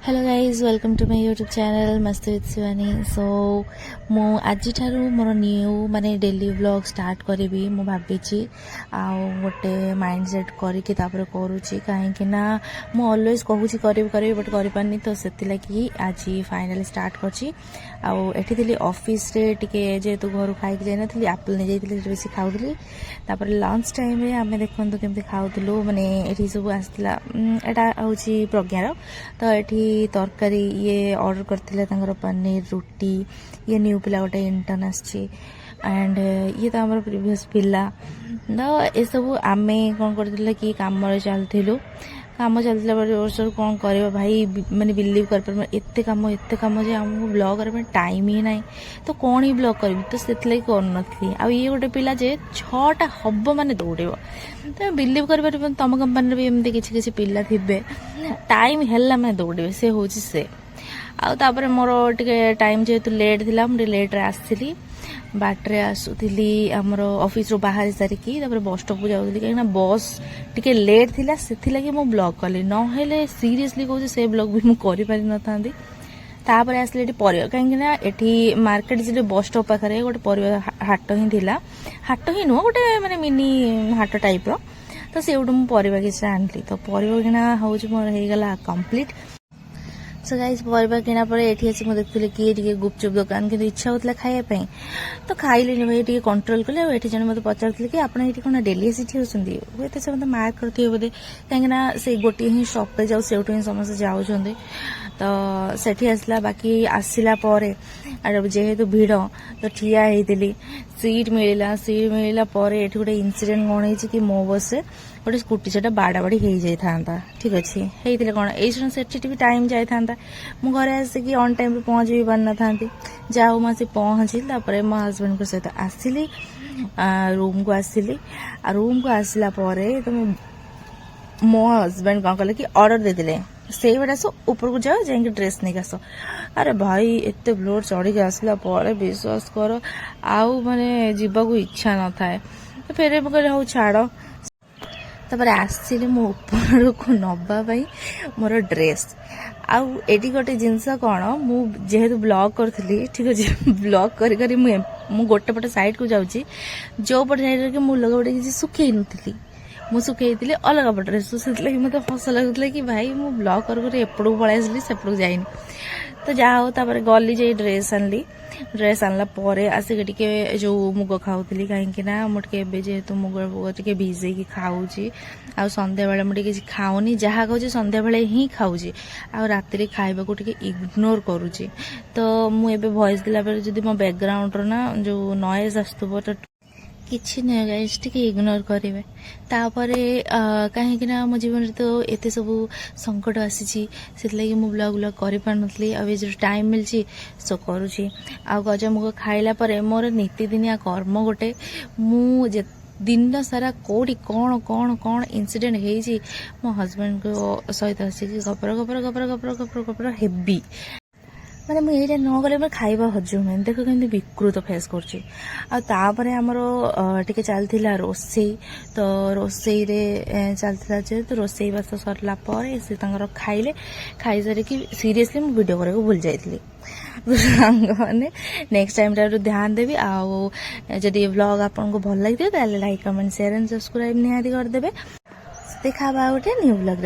Hello guys welcome to my YouTube channel मस्त with Shivani. So मु आज मोर न्यू माने डेली व्लॉग स्टार्ट करी मु भाभी गोटे माइंड सेट करके करुच्ची कहीं मु ऑलवेज कहूँ करी बट करें तो से लगी आज फाइनाली स्टार्ट करती ऑफिस रे टिके जेहेतु घर खाई जाइनी एप्पल नहीं जाइए बेस खाऊली लंच टाइम रे आम देखो केमती खाऊलु माने ये सब आसला एटा हूँ प्रज्ञार तो ये तरकारी ये ऑर्डर करते पनीर रुटी ये न्यू पिला गोटे इंटर्न एंड ये तो आम प्रीवियस पिला तो ये सब आम कौन कर कि कम चलू कम चलता कौन कर भाई मैंने बिलीव कर एत कम जे आमको ब्लॉग करने टाइम ही ना तो कौन ही ब्लॉग करी तो से कर ये गोटे पिला जे 6टा हम माने दौड़ तो बिलीव कर तुम कंपानी भी एमती किसी पिला थे टाइम है मैं दौड़े से हूँ से आउे मोर टे टाइम जेहेतु लेट थी मुझे लेट्रे आसती बाट्रे आसुली आमर ऑफिस रू बाहर सारिकी बस स्टॉप को जाऊँगी कहीं बस टिके लेट थिला से लगी मु ब्लॉग कली ना सीरियसली कहूँ से ब्लॉग भी मुझे कर न तापर आसले ये परिवा कहीं मार्केट जो बस स्टॉप पाखे गोटे परिवा हाट ही थिला हाट ही नुह गोटे माने मिनी हाट टाइप रो तो से मुझे किसी आनली तो परिवा किना हूँ मोर होगला कम्प्लीट। सो गाइस परिवा किना पर एठी आसी मुझे देखुली कि गुपचुप दुकान कि इच्छा होता खायापी तो खाइले भाई टे कंट्रोल कले ये जन मत पचार कि आप कौन डेली आसी होती हुए तो से मतलब मार्क करते बोधे कहीं से गोटे ही शॉप पे जाऊ से ही समस्त जाऊँ तो सेठी आसला बाकी आसला जेहेतु भीड़ तो ठिया होती सीट मिलला ये गोटे इनसीडेंट कौन है कि मो बस गोटे स्कूटी से बाड़ा बाड़ी हो जाता ठीक अच्छे होते कौन ये भी टाइम जाता मु घर आसिक ऑन टाइम पहुँच भी पार न जाऊ मैं पहुँचली मो हजबैंड सहित आसली रूम को आसली रूम को आसला तो मो हजबैंड कौन कले कि ऑर्डर देते से आस ऊपर को जाओ जाए ड्रेस नहीं आस अरे भाई एत ब्लोर चढ़ी आसला विश्वास कर आउ माने जीवा को इच्छा न थाए तो फिर कहले हूँ छाड़ तापर आसली मो ऊपर को नवाई मोर ड्रेस आउ एटी गोटे जिनस कौन मुझेतु ब्लॉग करी ठीक अच्छे ब्लॉग करी गोटे पटे साइड को जाऊँगी जो पटे साइड के मुझे गोटे किसी सुखे नी मु सुखे अलग पटे से मतलब हस लगुला कि भाई मु ब्लॉग कर एपड़ को पलि आसली सेपड़ को जाइनी तो जहाँ हो तापर गली जाई ड्रेस आनली ड्रेस आनला आसिक टिके जो मुग खाऊली कहीं मुझे जेहेतु मुग टे भिजे खाऊँगी आ संध्या बेले मुझे किसी खाऊनी जहाँ खाऊँ संध्या बेले ही खाऊँगी आ राति खाइबा को टिके इग्नोर करुँची तो मुझे वॉइस देला जब मो बैकग्राउंड ना जो नॉइज आसुव तो किसी नहीं गाइस टिके इग्नोर करेंगे तापर कहीं मो जीवन तो एत सब संकट आसी से मु ब्लॉग व्लॉग कर पार्नी अब जो टाइम मिली सो करुँची आ गजमुग खाइला मोर नीतिदिनिया कर्म गोटे मु दिन सारा कौटी कौन कौन कौन इनसीडेंट होती मो हजबैंड को सहित आसिक गपर गपर गपर गपर गपर गपर हेवी मैंने मुझे न गले मैं खाइबा हजम है देख केमती विकृत फेस करपर आमर टे चलता रोसे तो रोसे चलता जेहेतु रोसे बास सरला से खाइले खाई सारिकी सीरियसली मुझे वीडियो करने भूल जाइली मैंने नेक्स्ट टाइम ध्यान देवी आउ जदि व्लॉग आपको भल लगे like comment share and subscribe निहाती करदे देखा गोटे न्यू व्लॉग।